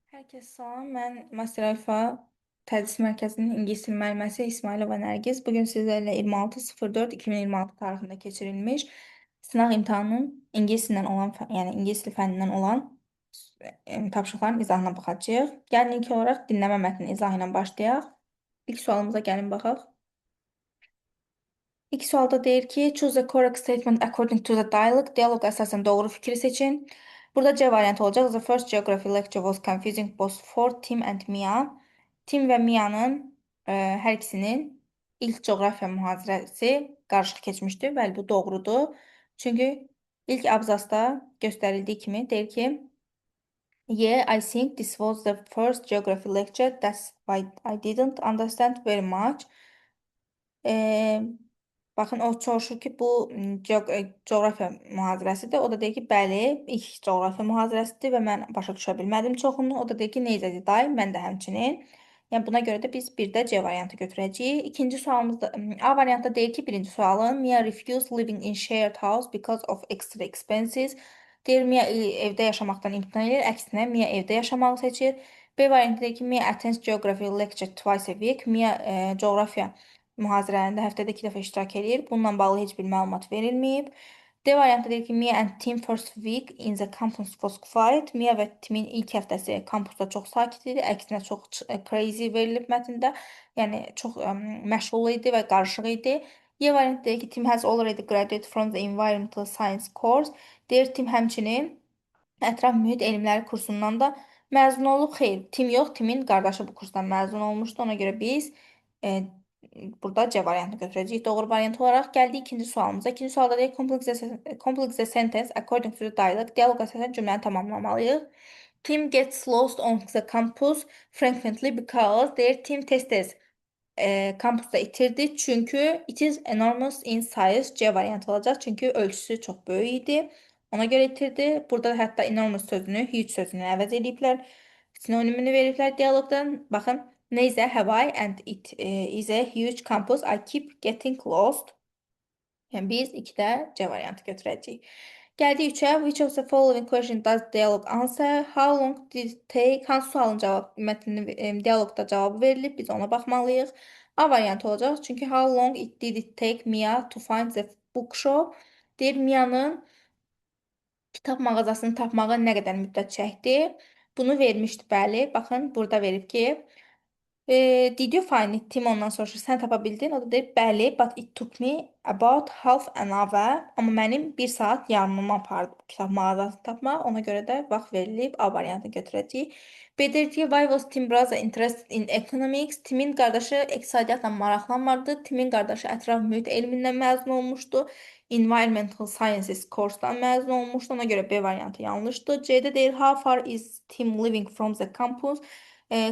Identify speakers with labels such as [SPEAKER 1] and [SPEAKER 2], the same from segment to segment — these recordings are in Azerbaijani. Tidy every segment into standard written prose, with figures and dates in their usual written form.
[SPEAKER 1] Hər kəs salam. Mən Master Alfa Tədris Mərkəzinin İngilis dili müəlliməsi İsmailova Nərgiz. Bugün sizlərlə 26.04.2026 tarixində keçirilmiş sınaq imtahanının ingilis dilindən olan, yəni ingilis dili fənnindən olan tapşırıqların izahına baxacağıq. Gəlin ilk olaraq dinləmə mətninin izahı ilə başlayaq. İlk sualımıza gəlin baxaq. İlk sualda deyir ki, choose the correct statement according to the dialogue. Diyaloq əsasən doğru fikri seçin. Burada C variantı olacaq. The first geography lecture was confusing both for Tim and Mia. Tim və Mia'nın hər ikisinin ilk coğrafiya mühazirəsi qarışıq keçmişdi. Bəli, bu doğrudur. Çünki ilk abzasda göstərildiyi kimi deyir ki, yeah, I think this was the first geography lecture. That's why I didn't understand very much. Eee, Baxın, o soruşur ki, bu coğrafiya mühazirəsidir. O da deyir ki, bəli, ilk coğrafiya mühazirəsidir və mən başa düşə bilmədim çoxunu. O da deyir ki, necədir day, mən də həmçinin. Yəni buna görə də biz bir də C variantı götürəcəyik. İkinci sualımızda A variantda deyir ki, birinci sualın Mia refused living in shared house because of extra expenses. Deyir Mia evdə yaşamaqdan imtina edir, əksinə Mia evdə yaşamağı seçir. B variantı deyir ki, Mia attends geography lecture twice a week. Mia coğrafiya mühazirələrində həftədə 2 dəfə iştirak edir. Bununla bağlı heç bir məlumat verilməyib. D variantı deyir ki, Mia and Tim first week in the campus was quiet. Mia və Timin ilk həftəsi kampusda çox sakit idi. Əksinə çox crazy verilib mətndə. Yəni çox məşğul idi və qarışıq idi. Y variantı deyir ki, Tim has already graduated from the environmental science course. Deyir Tim həmçinin ətraf mühit elmləri kursundan da məzun olub. Xeyr, Tim yox, Timin qardaşı bu kursdan məzun olmuşdu. Ona görə biz e, burada C variantını götürəcəyik. Doğru variant olaraq gəldik ikinci sualımıza. İkinci sualda deyək complete the sentence according to the dialogue. Dialoq əsasən cümləni tamamlamalıyıq. Tim gets lost on the campus frequently because deyir Tim tez-tez kampusda itirdi. Çünki it is enormous in size. C variantı olacaq. Çünki ölçüsü çox böyük idi. Ona görə itirdi. Burada hətta enormous sözünü huge sözünü əvəz ediblər. Sinonimini veriblər dialoqdan. Baxın. Neyse, have I and it is a huge campus. I keep getting lost. Yəni biz 2-də C variantı götürəcəyik. Gəldik 3-ə. Which of the following question does dialogue answer? How long did it take? Hansı sualın cavab mətnini dialoqda cavabı verilib? Biz ona baxmalıyıq. A variantı olacaq. Çünki how long did it take Mia to find the bookshop? Deyir Mia'nın kitab mağazasını tapmağa nə qədər müddət çəkdi? Bunu vermişdi, bəli. Baxın, burada verib ki, did you find it? Tim ondan soruşur. Sən tapa bildin? O da deyir, bəli, but it took me about half an hour. Amma mənim 1 saat yarımımı apardı bu kitab mağazasını tapmaq. Ona görə də vaxt verilib. A variantını götürəcəyik. B deyir ki, why was Tim brother interested in economics? Timin qardaşı iqtisadiyyatla maraqlanmadı. Timin qardaşı ətraf mühit elmindən məzun olmuşdu. Environmental Sciences kursdan məzun olmuşdu. Ona görə B variantı yanlışdır. C-də deyir, how far is Tim living from the campus?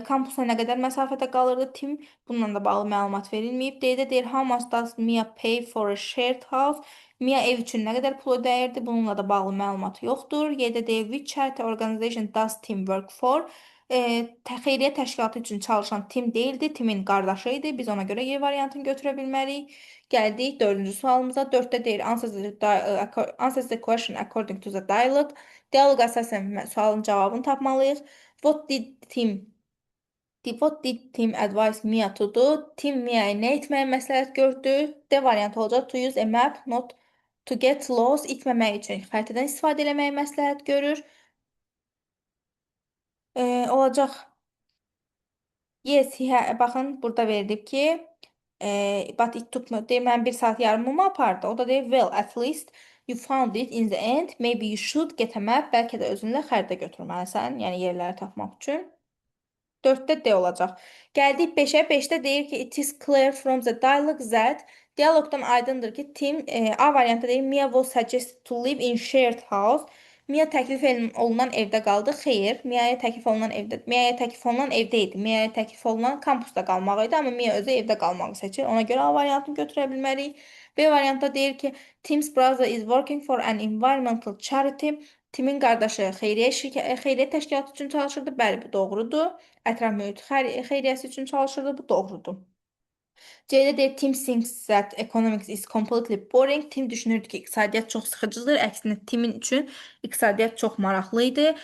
[SPEAKER 1] Kampusa nə qədər məsafədə qalırdı Tim? Bununla da bağlı məlumat verilməyib. D-də deyir, how much does Mia pay for a shared house? Mia ev üçün nə qədər pul ödəyirdi? Bununla da bağlı məlumat yoxdur. Y-də deyir, which charity organization does Tim work for? Xeyriyyə təşkilatı üçün çalışan Tim deyildi, Timin qardaşı idi. Biz ona görə Y variantını götürə bilmərik. Gəldik 4-cü sualımıza. 4-də deyir, answer the question according to the dialogue. Dialoq əsasən sualın cavabını tapmalıyıq. What did Tim advise Mia to do? Tim Mia'ya nə etməyə məsləhət gördü? D variantı olacaq. To use a map, not to get lost. İtməmək üçün xəritədən istifadə etməyi məsləhət görür. Olacaq. Yes, baxın, burada verilib ki, but it took me, deyir, mən 1 saat yarımımı apardı. O da deyir, well, at least you found it in the end. Maybe you should get a map. Bəlkə də özünlə xəritə götürməlisən, yəni yerləri tapmaq üçün. 4-də D olacaq. Gəldik 5-ə. 5-də deyir ki, it is clear from the dialogue that dialoqdan aydındır ki, Tim A variantı deyir, Mia was suggested to live in shared house. Mia təklif olunan evdə qaldı. Xeyr, Mia'ya təklif olunan evdə idi. Mia'ya təklif olunan kampusda qalmaq idi, amma Mia özü evdə qalmağı seçir. Ona görə A variantını götürə bilmərik. B variantda deyir ki, Tim's brother is working for an environmental charity. Timin qardaşı xeyriyyə təşkilatı üçün çalışırdı. Bəli, bu doğrudur. Ətraf mühit xeyriyyəsi üçün çalışırdı. Bu doğrudur. C-də deyir, Tim thinks that economics is completely boring. Tim düşünürdü ki, iqtisadiyyat çox sıxıcıdır. Əksinə Timin üçün iqtisadiyyat çox maraqlı idi.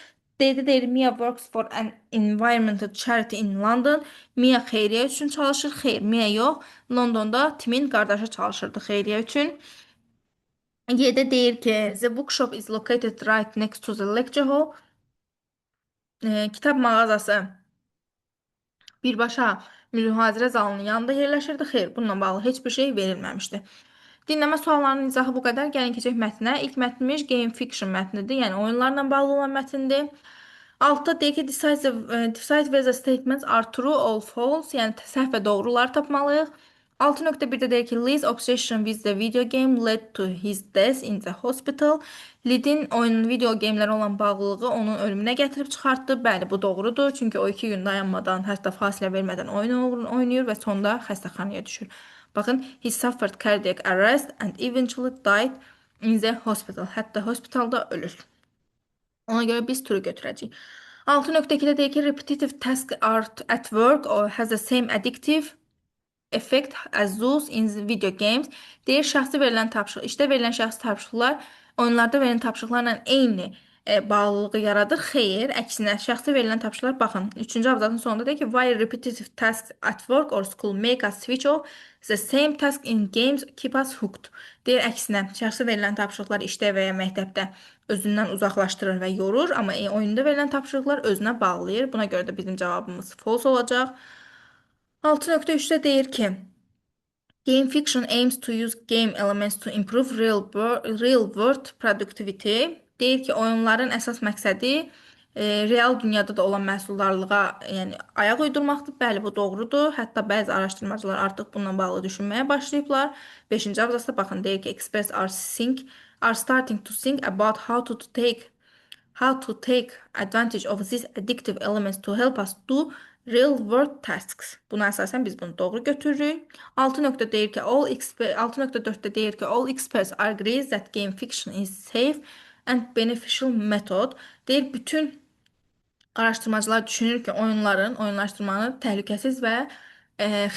[SPEAKER 1] D'də deyir Mia works for an environmental charity in London. Mia xeyriyyə üçün çalışır. Xeyr, Mia yox. Londonda Timin qardaşı çalışırdı xeyriyyə üçün. Y'də deyir ki, the bookshop is located right next to the lecture hall. Kitab mağazası birbaşa mühazirə zalının yanında yerləşirdi. Xeyr, bununla bağlı heç bir şey verilməmişdi. Dinləmə suallarının izahı bu qədər. Gəlin keçək mətnə. İlk mətnimiz game fiction mətnidir, yəni oyunlarla bağlı olan mətndir. Altta deyir ki, decide whether the statements are true or false, yəni səhv və doğruları tapmalıyıq. 6.1-də deyir ki, Lee's obsession with the video game led to his death in the hospital. Lidin oyunun video gamelərə olan bağlılığı onun ölümünə gətirib çıxartdı. Bəli, bu doğrudur. Çünki o 2 gün dayanmadan, hətta fasilə vermədən oyun oynayır və sonda xəstəxanaya düşür. Baxın, he suffered cardiac arrest and eventually died in the hospital. Hətta hospitalda ölür. Ona görə biz true götürəcəyik. 6.2-də deyir ki, repetitive task art at work or has the same addictive effect as those in the video games. Deyir, şəxsi verilən tapşırıq, işdə verilən şəxsi tapşırıqlar oyunlarda verilən tapşırıqlarla eyni bağlılığı yaradır. Xeyr, əksinə şəxsi verilən tapşırıqlar, baxın, 3-cü abzatın sonunda deyir ki, while repetitive tasks at work or school make us switch off, the same task in games keep us hooked. Deyir, əksinə şəxsi verilən tapşırıqlar işdə və ya məktəbdə özündən uzaqlaşdırır və yorur, amma oyunda verilən tapşırıqlar özünə bağlayır. Buna görə də bizim cavabımız false olacaq. 6.3-də deyir ki, game fiction aims to use game elements to improve real world productivity. Deyir ki, oyunların əsas məqsədi real dünyada da olan məhsuldarlığa, yəni ayaq uydurmaqdır. Bəli, bu doğrudur. Hətta bəzi araşdırmacılar artıq bununla bağlı düşünməyə başlayıblar. 5-ci abzasda baxın, deyir ki, experts are starting to think about how to take advantage of these addictive elements to help us do real world tasks. Buna əsasən biz bunu doğru götürürük. 6.4 deyir ki, all experts agree that game fiction is safe and beneficial method. Deyir, bütün araşdırmacılar düşünür ki, oyunlaşdırmanın təhlükəsiz və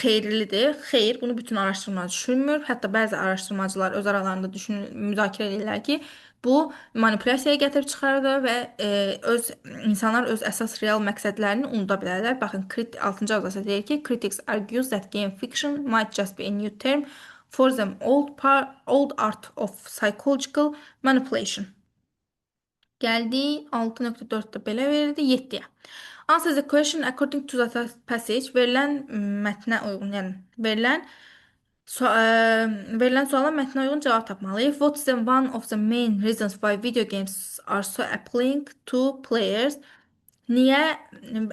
[SPEAKER 1] xeyirlidir. Xeyr, bunu bütün araşdırmacılar düşünmür. Hətta bəzi araşdırmacılar öz aralarında müzakirə edirlər ki, bu manipulyasiyaya gətirib çıxarır və insanlar öz əsas real məqsədlərini unuda bilərlər. Baxın, 6-cı abzasda deyir ki, critics argues that game fiction might just be a new term for the old art of psychological manipulation. Gəldi 6.4-də belə verildi 7-yə. Answer the question according to the passage. Verilən mətnə uyğun, yəni verilən suala mətnə uyğun cavab tapmalıyıq. What's one of the main reasons why video games are so appealing to players? Niyə?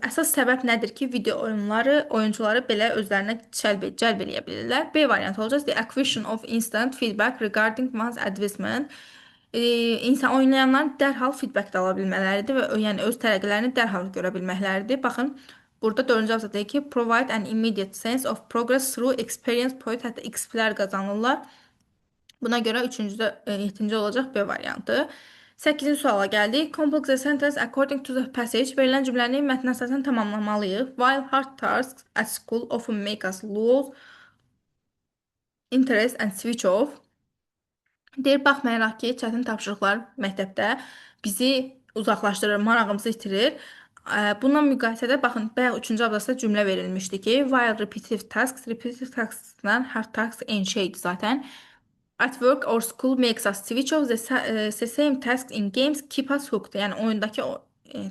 [SPEAKER 1] Əsas səbəb nədir ki, video oyunları oyuncuları belə özlərinə cəlb eləyə bilirlər? B variantı olacaq. The acquisition of instant feedback regarding one's advancement. İnsan oynayanların dərhal feedback də ala bilmələridir və yəni öz tərəqqilərini dərhal görə bilməkləridir. Baxın, burada 4-cü abzada deyir ki, provide an immediate sense of progress through experience point, hətta XP-lər qazanırlar. Buna görə 3-cüdə 7-ci olacaq B variantı. 8-ci suala gəldik. Complete the sentence according to the passage. Verilən cümləni mətnə əsasən tamamlamalıyıq. While hard tasks at school often make us lose interest and switch off. Deyir, baxmayaraq ki, çətin tapşırıqlar məktəbdə bizi uzaqlaşdırır, marağımızı itirir. Bununla müqayisədə, baxın, bayaq 3-cü abzasda cümlə verilmişdi ki, while repetitive tasks-la hard tasks eyni şeydir zaten. At work or school makes us switch off the same tasks in games keep us hooked. Yəni oyundakı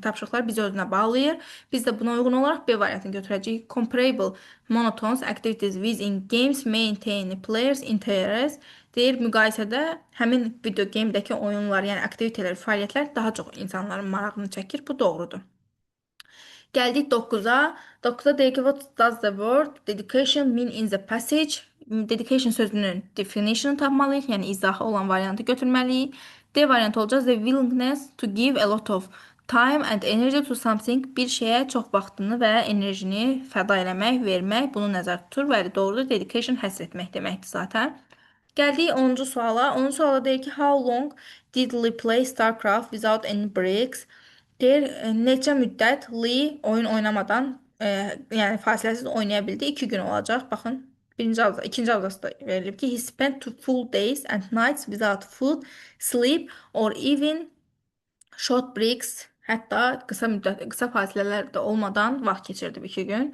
[SPEAKER 1] tapşırıqlar bizi özünə bağlayır. Biz də buna uyğun olaraq B variantını götürəcəyik. Comparable monotonous activities within games maintain players interest. Deyir, müqayisədə həmin video gamedəki oyunlar, yəni aktivitelər, fəaliyyətlər daha çox insanların marağını çəkir. Bu doğrudur. Gəldik 9-a. 9-da deyir ki, what does the word dedication mean in the passage? Dedication sözünün definition tapmalıyıq, yəni izahı olan variantı götürməliyik. D variantı olacaq, the willingness to give a lot of time and energy to something, bir şeyə çox vaxtını və enerjini fəda eləmək, vermək, bunu nəzərdə tutur. Bəli, doğrudur. Dedication həsr etmək deməkdir zaten. Gəldik 10-cu suala. 10-cu suala deyir ki, how long did Lee play StarCraft without any breaks? Deyir, neçə müddət Lee oyun oynamadan, yəni fasiləsiz oynaya bildi? 2 gün olacaq. Baxın, ikinci abzasda verilib ki, he spent 2 full days and nights without food, sleep or even short breaks. Hətta qısa fasilələr də olmadan vaxt keçirdib 2 gün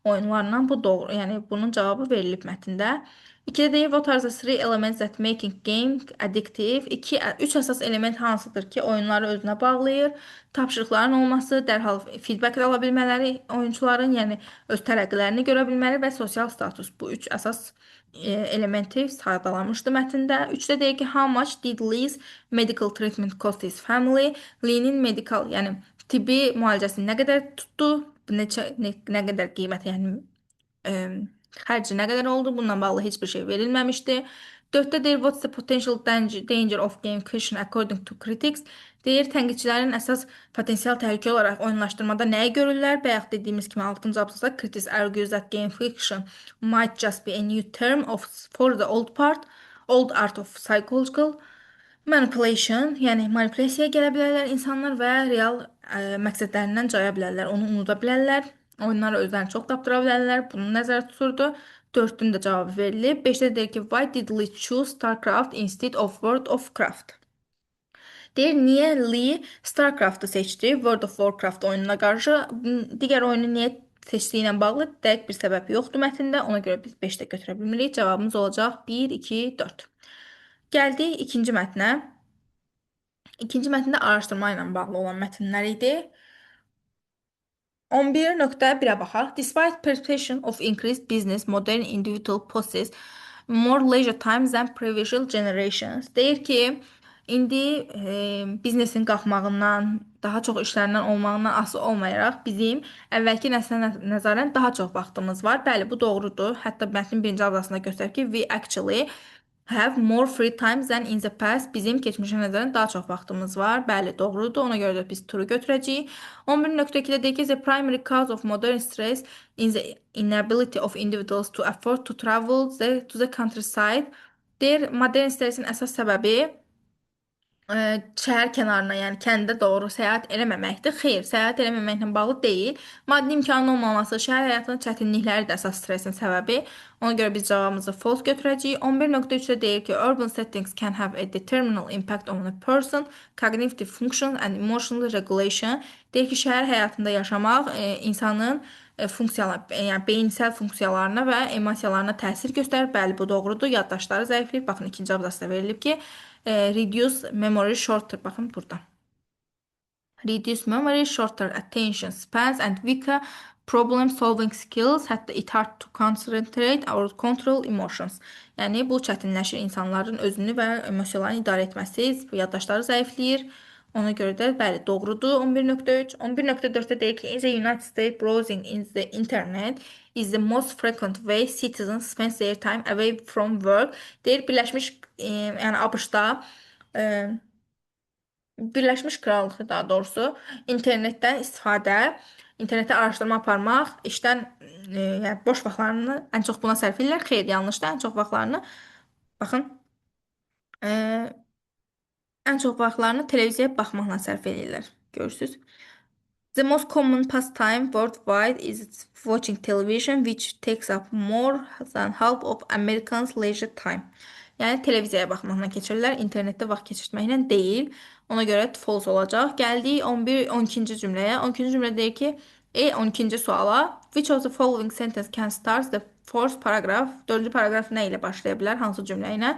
[SPEAKER 1] oyunlarla. Bu doğru, yəni bunun cavabı verilib mətndə. 2-də deyir what are the three elements that making game addictive? 3 əsas element hansıdır ki, oyunları özünə bağlayır? Tapşırıqların olması, dərhal feedback ala bilmələri oyunçuların, yəni öz tərəqqilərini görə bilmələri və sosial status. Bu 3 əsas elementi sadalamışdı mətndə. 3-də deyir ki, how much did Lee's medical treatment cost his family? Lee'nin medikal, yəni tibbi müalicəsi nə qədər tutdu? Nə qədər qiymət, yəni e, xərci nə qədər oldu? Bununla bağlı heç bir şey verilməmişdi. 4-də deyir what's the potential danger of gamification according to critics? Deyir tənqidçilərin əsas potensial təhlükə olaraq oyunlaşdırmada nəyi görürlər? Bayaq dediyimiz kimi 6-cı abzasda critics argues that gamification might just be a new term for the old art of psychological manipulation, yəni manipulyasiyaya gələ bilərlər insanlar və real məqsədlərindən caya bilərlər, onu unuda bilərlər, oyunları özlərini çox qaptıra bilərlər. Bunu nəzərdə tuturdu. 4-ün də cavabı verilib. 5-də deyir ki, why did Lee choose StarCraft instead of World of Craft? Deyir, niyə Lee StarCraft'ı seçdi World of Warcraft oyununa qarşı? Digər oyunu niyə seçdiyi ilə bağlı dəqiq bir səbəb yoxdur mətndə. Ona görə biz 5-də götürə bilmirik. Cavabımız olacaq 1, 2, 4. Gəldik ikinci mətnə. İkinci mətndə araşdırma ilə bağlı olan mətnlər idi. 11.1-ə baxaq. Despite perception of increased business, modern individual possess more leisure time than previous generations. Deyir ki, indi biznesin qalxmağından, daha çox işlərindən olmağından asılı olmayaraq bizim əvvəlki nəslə nəzərən daha çox vaxtımız var. Bəli, bu doğrudur. Hətta mətnin birinci abzasında göstərir ki, we actually have more free time than in the past. Bizim keçmişə nəzərən daha çox vaxtımız var. Bəli, doğrudur. Ona görə də biz turu götürəcəyik. 11.2-də deyir ki, the primary cause of modern stress is the inability of individuals to afford to travel to the countryside. Deyir, modern stressin əsas səbəbi şəhər kənarına, yəni kəndə doğru səyahət eləməməkdir. Xeyr, səyahət eləməməklə bağlı deyil. Maddi imkanın olmaması, şəhər həyatının çətinlikləri də əsas stresin səbəbi. Ona görə biz cavabımızı false götürəcəyik. 11.3-də deyir ki, urban settings can have a determinal impact on a person, cognitive function and emotional regulation. Deyir ki, şəhər həyatında yaşamaq insanın yəni beyinsel funksiyalarına və emosiyalarına təsir göstərir. Bəli, bu doğrudur. Yaddaşları zəifləyir. Baxın, ikinci abzasda verilib ki, reduce memory shorter. Baxın burada. Reduce memory, shorter attention spans and weaker problem solving skills. Hətta it hard to concentrate or control emotions. Yəni bu çətinləşir insanların özünü və emosiyalarını idarə etməsi, yaddaşları zəifləyir. Ona görə də bəli doğrudur. 11.3. 11.4-də deyir ki, in the United States browsing in the internet is the most frequent way citizens spend their time away from work. Deyir Birləşmiş yəni ABŞ-da Birləşmiş Krallığı daha doğrusu internetdən istifadə, internetdə araşdırma aparmaq, işdən yəni boş vaxtlarını ən çox buna sərf edirlər. Xeyr, yanlışdır. Ən çox vaxtlarını baxın ən çox vaxtlarını televiziyaya baxmaqla sərf edirlər. Görürsüz? The most common pastime worldwide is watching television, which takes up more than half of Americans' leisure time. Yəni televiziyaya baxmaqla keçirirlər, internetdə vaxt keçirtməklə deyil. Ona görə false olacaq. Gəldik 12-ci cümləyə. 12-ci cümlə deyir ki, 12-ci suala. Which of the following sentence can start the fourth paragraph? 4-cü paragraf nə ilə başlaya bilər? Hansı cümlə ilə?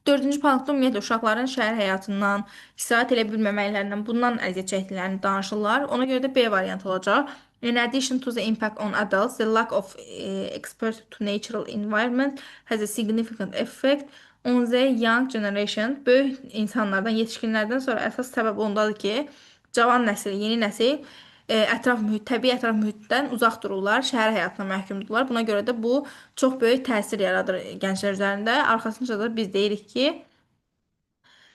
[SPEAKER 1] 4-cü paragrafda ümumiyyətlə uşaqların şəhər həyatından, istirahət elə bilməməklərindən, bundan əziyyət çəkdiklərini danışırlar. Ona görə də B variantı olacaq. In addition to the impact on adults, the lack of exposure to natural environment has a significant effect on the young generation. Böyük insanlardan, yetişkinlərdən sonra əsas səbəb ondadır ki, cavan nəsil, yeni nəsil təbii ətraf mühitdən uzaq dururlar, şəhər həyatına məhkumdurlar. Buna görə də bu çox böyük təsir yaradır gənclər üzərində. Arxasınca da biz deyirik ki,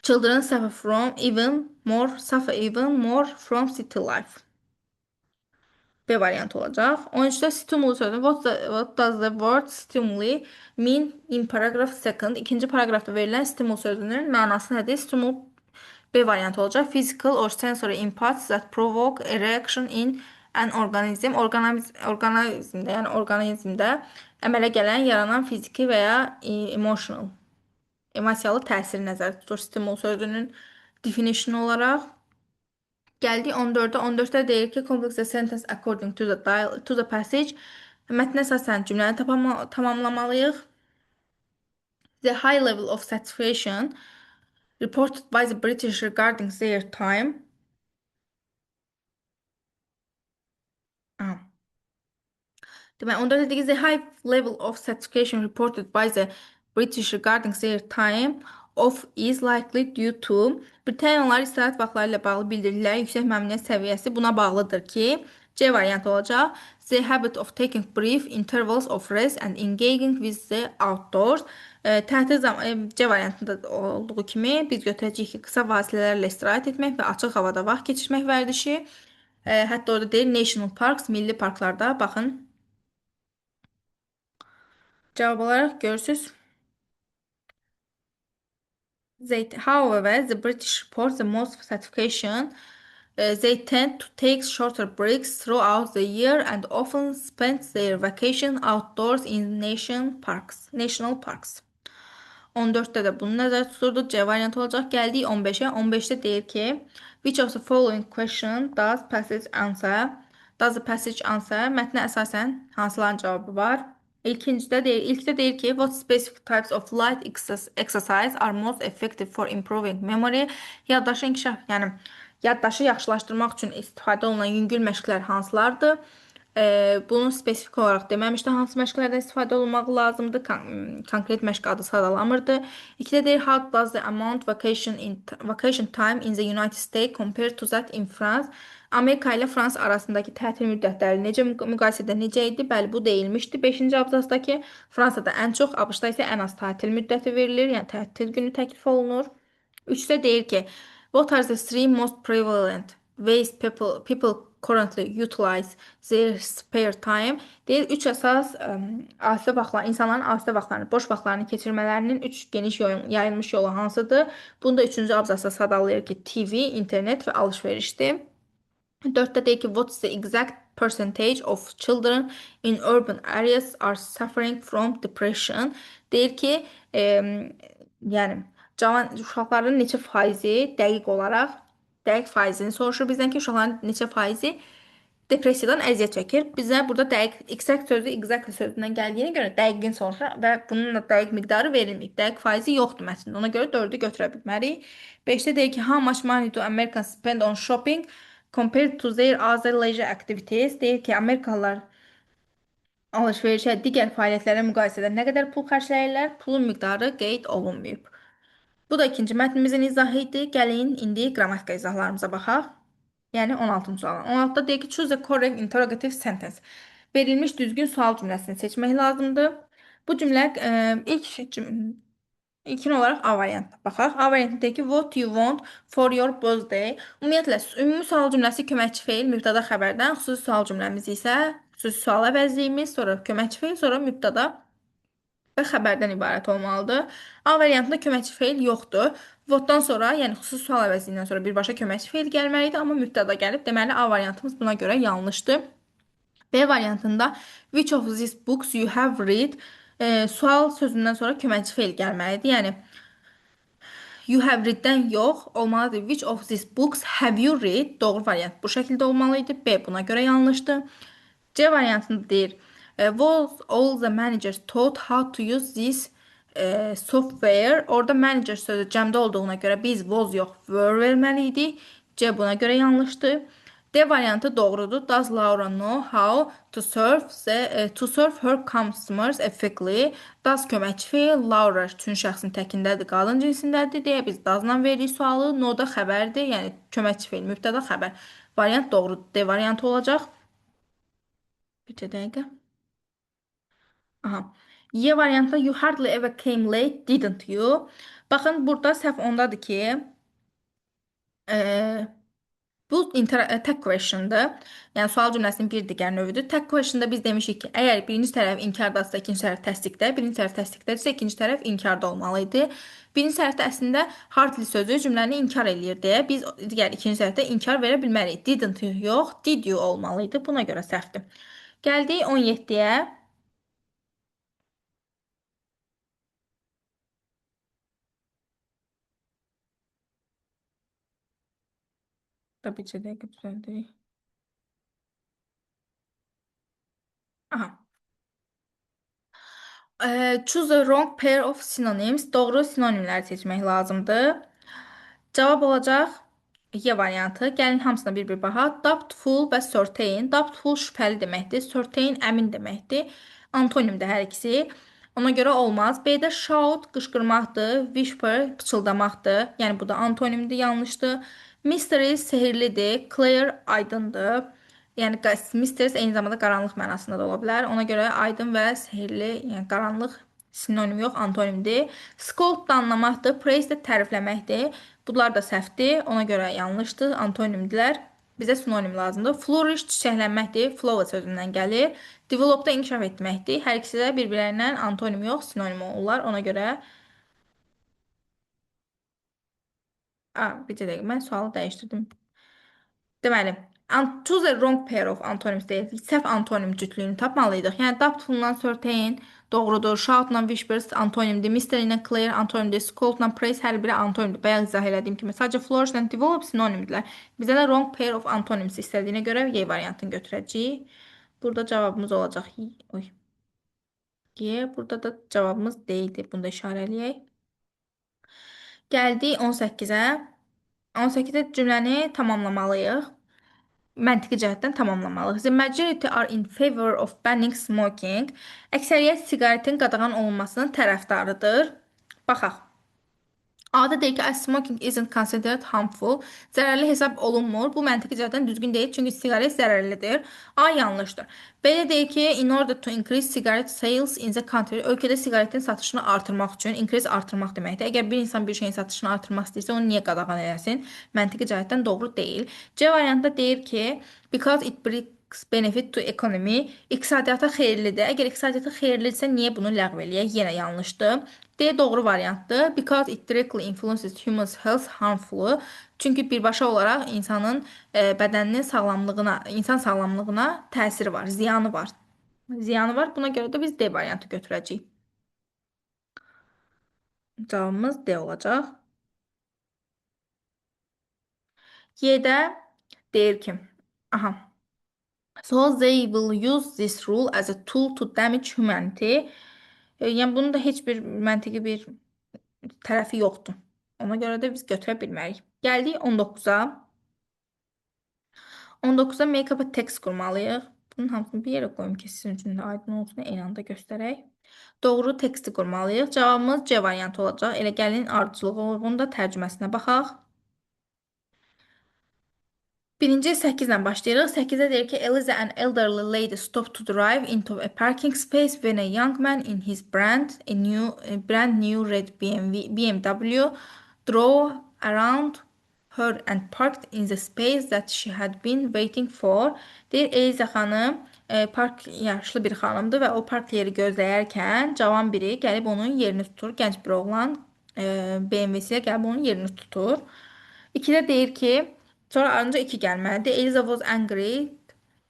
[SPEAKER 1] children suffer even more from city life. B variantı olacaq. 13-də stimulus sözü. What does the word stimuli mean in paragraph second? İkinci paragrafda verilən stimul sözünün mənası nədir? Stimul B variantı olacaq. Physical or sensory inputs that provoke a reaction in an organism. Orqanizmdə, yəni orqanizmdə əmələ gələn, yaranan fiziki və ya emosiyalı təsir nəzərdə tutur stimul sözünün definition olaraq. Gəldik 14-ə. 14-də deyir ki, complex the sentence according to to the passage. Mətnə əsasən cümləni tamamlamalıyıq. The high level of satisfaction reported by the British regarding their time. Aha. Demək, onda dedik ki, the high level of satisfaction reported by the British regarding their time of is likely due to Britaniyalılar istirahət vaxtları ilə bağlı bildirdikləri yüksək məmnuniyyət səviyyəsi buna bağlıdır ki, C variantı olacaq. The habit of taking brief intervals of rest and engaging with the outdoors. Tətil C variantında olduğu kimi biz götürəcəyik ki, qısa fasilələrlə istirahət etmək və açıq havada vaxt keçirmək vərdişi. Hətta orada deyir National Parks, milli parklarda baxın. Cevap olarak görürsüz. However, the British report the most satisfaction. They tend to take shorter breaks throughout the year and often spend their vacation outdoors in national parks. 14'te de bunu nəzərdə tuturduq. C variantı olacaq. Gəldik 15-ə. 15-də deyir ki, which of the following question does passage answer? Does the passage answer? Mətnə əsasən hansıların cavabı var? İlkdə deyir ki, what specific types of light exercise are most effective for improving memory? Yaddaşı inkişaf, yəni yaddaşı yaxşılaşdırmaq üçün istifadə olunan yüngül məşqlər hansılardır? Bunu spesifik olaraq deməmişdi, hansı məşqlərdən istifadə olunmaq lazımdır, konkret məşq adı sadalamırdı. İkidə deyir, how does the amount vacation time in the United States compare to that in France? Amerika ilə Fransa arasındakı tətil müddətləri necə müqayisədə necə idi? Bəli, bu deyilmişdi 5-ci abzazdakı. Fransada ən çox, ABŞ-da isə ən az tətil müddəti verilir, yəni tətil günü təklif olunur. 3-də deyir ki, what are the three most prevalent ways people currently utilize their spare time? Deyir, 3 əsas asudə vaxtlar, insanların asudə vaxtlarını, boş vaxtlarını keçirmələrinin 3 geniş yayılmış yolu hansıdır? Bunu da 3-cü abzasda sadalayır ki, TV, internet və alış-verişdir. 4'te deyir ki, what's the exact percentage of children in urban areas are suffering from depression? Deyir ki, yəni cavan uşaqların neçə faizi dəqiq olaraq dəqiq faizini soruşur bizdən ki, uşaqların neçə faizi depressiyadan əziyyət çəkir. Bizə burada dəqiq exact sözü exactly sözündən gəldiyinə görə dəqiqini soruşur və bunun da dəqiq miqdarı verilməyib. Dəqiq faizi yoxdur mətndə. Ona görə 4-ü götürə bilmərik. 5-də deyir ki, how much money do Americans spend on shopping compared to their other leisure activities? Deyir ki, Amerikalılar alış-verişə, digər fəaliyyətlərə müqayisədə nə qədər pul xərcləyirlər? Pulun miqdarı qeyd olunmayıb. Bu da ikinci mətnimizin izahı idi. Gəlin indi qrammatika izahlarımıza baxaq. Yəni 16-cı sual. 16-da deyir ki, choose a correct interrogative sentence. Verilmiş düzgün sual cümləsini seçmək lazımdır. Bu cümlə İlkin olaraq A variantına baxaq. A variantında deyir ki, what you want for your birthday. Ümumiyyətlə, ümumi sual cümləsi köməkçi feil, mübtəda xəbərdən, xüsusi sual cümləmiz isə xüsusi sual əvəzliyimiz, sonra köməkçi feil, sonra mübtəda və xəbərdən ibarət olmalıdır. A variantında köməkçi feil yoxdur. Votdan sonra, yəni xüsusi sual əvəzliyindən sonra birbaşa köməkçi feil gəlməlidir, amma mübtəda gəlib. Deməli, A variantımız buna görə yanlışdır. B variantında which of these books you have read? Sual sözündən sonra köməkçi feil gəlməlidir. Yəni you have read'dən yox, olmalıdır. Which of these books have you read? Doğru variant bu şəkildə olmalıydı. B buna görə yanlışdır. C variantında deyir. Was all the managers taught how to use this software? Orada manager sözü cəmdə olduğuna görə biz was yox, were verməliydik. C buna görə yanlışdır. D variantı doğrudur. Does Laura know how to serve her customers effectively? Does köməkçi feil, Laura üçün şəxsin təkindədir, qadın cinsindədir deyə biz does-la veririk sualı. No-da xəbərdir, yəni köməkçi feil, mübtəda xəbər. Variant doğrudur. D variantı olacaq. Bir dəqiqə. Aha. Y variantında you hardly ever came late, didn't you? Baxın, burada səhv ondadır ki, bu tag question'dır. Yəni sual cümləsinin bir digər növüdür. Tag question'da biz demişik ki, əgər birinci tərəf inkardadsa, ikinci tərəf təsdiqdə, birinci tərəf təsdiqdədirsə, ikinci tərəf inkarda olmalıydı. Birinci tərəfdə əslində hardly sözü cümləni inkar eləyir deyə biz digər ikinci tərəfdə inkar verə bilmərik. Didn't you yox, did you olmalıydı. Buna görə səhvdir. Gəldik 17-yə. Tabii ki de düzeldi. Aha. Choose a wrong pair of synonyms. Doğru sinonimləri seçmək lazımdır. Cavab olacaq Y variantı. Gəlin hamısına bir-bir baxaq. Doubtful və certain. Doubtful şübhəli deməkdir. Certain əmin deməkdir. Antonimdir hər ikisi. Ona görə olmaz. B-də shout qışqırmaqdır. Whisper pıçıldamaqdır. Yəni bu da antonimdir, yanlışdır. Mystery sehirlidir. Clear aydındır. Yəni mysterious eyni zamanda qaranlıq mənasında da ola bilər. Ona görə aydın və sehirli, yəni qaranlıq sinonim yox, antonimdir. Scold da anlamaqdır, praise də tərifləməkdir. Bunlar da səhvdir, ona görə yanlışdır, antonimdilər. Bizə sinonim lazımdır. Flourish çiçəklənməkdir, flower sözündən gəlir. Develop da inkişaf etməkdir. Hər ikisi də bir-birlərindən antonim yox, sinonim olurlar. Ona görə bir dəqiqə mən sualı dəyişdirdim. Deməli, choose a wrong pair of antonyms deyil. Səhv antonim cütlüyünü tapmalıydıq. Yəni, doubtful-la certain doğrudur. Shout-la whispers antonimdir. Mystery-ilə clear antonimdir. Scold-la praise hər biri antonimdir. Bayaq izah elədiyim kimi. Sadəcə flourish-la develop sinonimdirlər. Bizə də wrong pair of antonyms istədiyinə görə Y variantını götürəcəyik. Burada cavabımız olacaq. Oy. Y. Burada da cavabımız D-dir. Bunu da işarələyək. Gəldik 18-ə. 18-də cümləni tamamlamalıyıq. Məntiqi cəhətdən tamamlamalıyıq. The majority are in favor of banning smoking. Əksəriyyət siqaretin qadağan olunmasının tərəfdarıdır. Baxaq. A-da deyir ki, as smoking isn't considered harmful. Zərərli hesab olunmur. Bu məntiqi cəhətdən düzgün deyil, çünki siqaret zərərlidir. A yanlışdır. B-də deyir ki, in order to increase cigarette sales in the country. Ölkədə siqaretin satışını artırmaq üçün, increase artırmaq deməkdir. Əgər bir insan bir şeyin satışını artırmaq istəyirsə, onu niyə qadağan eləsin? Məntiqi cəhətdən doğru deyil. C variantında deyir ki, because it brings benefit to economy. İqtisadiyyata xeyirlidir. Əgər iqtisadiyyata xeyirlidirsə, niyə bunu ləğv eləyək? Yenə yanlışdır. D doğru variantdır. Because it directly influences human's health harmful. Çünki birbaşa olaraq insanın bədəninin sağlamlığına, insan sağlamlığına təsiri var, ziyanı var. Ziyanı var. Buna görə də biz D variantı götürəcəyik. Cavabımız D olacaq. Y-də deyir ki, aha. So they will use this rule as a tool to damage humanity. Yəni bunun da heç bir məntiqi bir tərəfi yoxdur. Ona görə də biz götürə bilmərik. Gəldik 19-a. 19-a make-up text qurmalıyıq. Bunun hamısını bir yerə qoyum ki, sizin üçün də aydın olsun, eyni anda göstərək. Doğru teksti qurmalıyıq. Cavabımız C variantı olacaq. Elə gəlin ardıcılığının da tərcüməsinə baxaq. Birinci 8 ilə başlayırıq. 8-də deyir ki, Eliza an elderly lady stopped to drive into a parking space when a young man in his brand new red BMW drove around her and parked in the space that she had been waiting for. Deyir, Eliza xanım yaşlı bir xanımdır və o park yeri gözləyərkən cavan biri gəlib onun yerini tutur. Gənc bir oğlan BMW-silə gəlib onun yerini tutur. 2-də deyir ki, sonra ardınca 2 gəlməlidir. Eliza was angry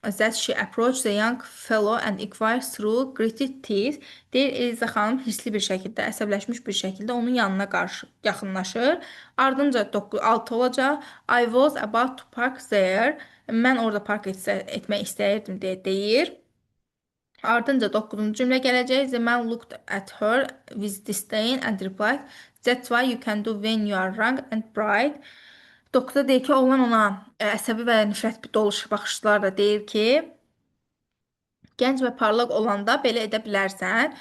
[SPEAKER 1] that she approached the young fellow and inquired through gritted teeth. Deyir, Eliza xanım hissli bir şəkildə, əsəbləşmiş bir şəkildə onun yanına qarşı yaxınlaşır. Ardınca 6 olacaq. I was about to park there. Mən orada park etmək istəyirdim deyə deyir. Ardınca 9-cu cümlə gələcək. The man looked at her with disdain and replied, that's why you can do when you are young and bright. 9-da deyir ki, oğlan ona əsəbi və nifrət dolu baxışlarla deyir ki, gənc və parlaq olanda belə edə bilərsən.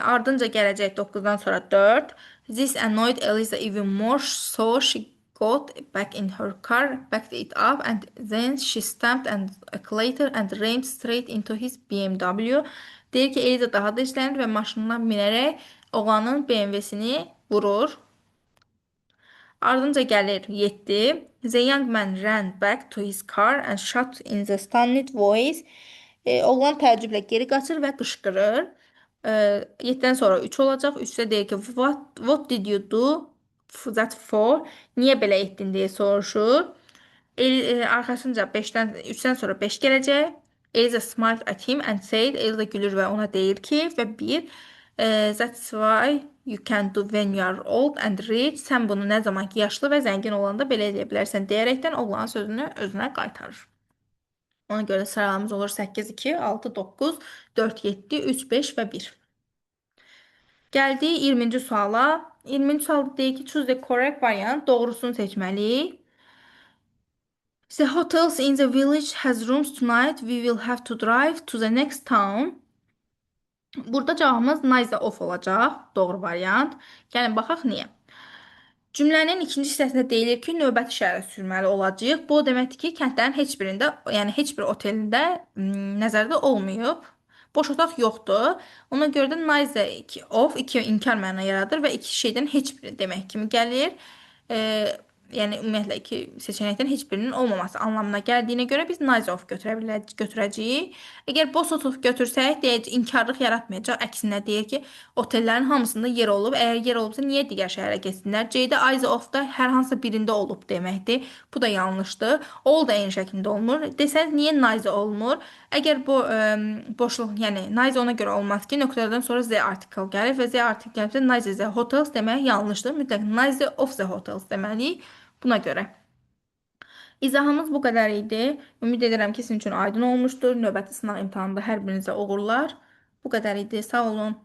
[SPEAKER 1] Ardınca gələcək 9-dan sonra 4. This annoyed Eliza even more, so she got back in her car, backed it up, and then she stamped and accelerated and rammed straight into his BMW. Deyir ki, Eliza daha da işlənir və maşından minərək oğlanın BMW-sini vurur. Ardınca gəlir 7. The young man ran back to his car and shouted in the stunned voice. Oğlan təəccüblə geri qaçır və qışqırır. 7-dən sonra 3 olacaq. 3-də deyir ki, what did you do that for? Niyə belə etdin deyə soruşur. Arxasınca 3-dən sonra 5 gələcək. Eliza smiled at him and said, Eliza gülür və ona deyir ki, və 1, that's why you can do when you are old and rich. Sən bunu nə zaman ki yaşlı və zəngin olanda belə edə bilərsən deyərəkdən oğlanın sözünü özünə qaytarır. Ona görə sıralamamız olur 8, 2, 6, 9, 4, 7, 3, 5 və 1. Gəldik 20-ci suala. 20-ci sualda deyir ki, choose the correct variant. Doğrusunu seçməliyik. The hotels in the village has rooms tonight. We will have to drive to the next town. Burada cavabımız nice off olacaq. Doğru variant. Gəlin baxaq niyə. Cümlənin ikinci hissəsində deyilir ki, növbəti şəhərə sürməli olacağıq. Bu o deməkdir ki, kəndlərin heç birində, yəni heç bir otelində nəzərdə olmayıb. Boş otaq yoxdur. Ona görə də neither of iki inkar məna yaradır və iki şeydən heç biri demək kimi gəlir. E, yəni ümumiyyətlə iki seçənəkdən heç birinin olmaması anlamına gəldiyinə görə biz neither of götürəcəyik. Əgər boş otaq götürsək, deyəcək inkarlıq yaratmayacaq. Əksinə deyir ki, otellərin hamısında yer olub. Əgər yer olubsa niyə digər şəhərə getsinlər? C-də either of-da hər hansısa birində olub deməkdir. Bu da yanlışdır. All da eyni şəkildə olmur. Desəniz niyə neither olmur? Əgər bu boşluq, yəni neither ona görə olmaz ki, nöqtədən sonra z article gəlir və z article gəlirsə neither the hotels demək yanlışdır. Mütləq neither of the hotels deməliyik. Buna görə. İzahımız bu qədər idi. Ümid edirəm ki, sizin üçün aydın olmuşdur. Növbəti sınaq imtahanında hər birinizə uğurlar. Bu qədər idi. Sağ olun.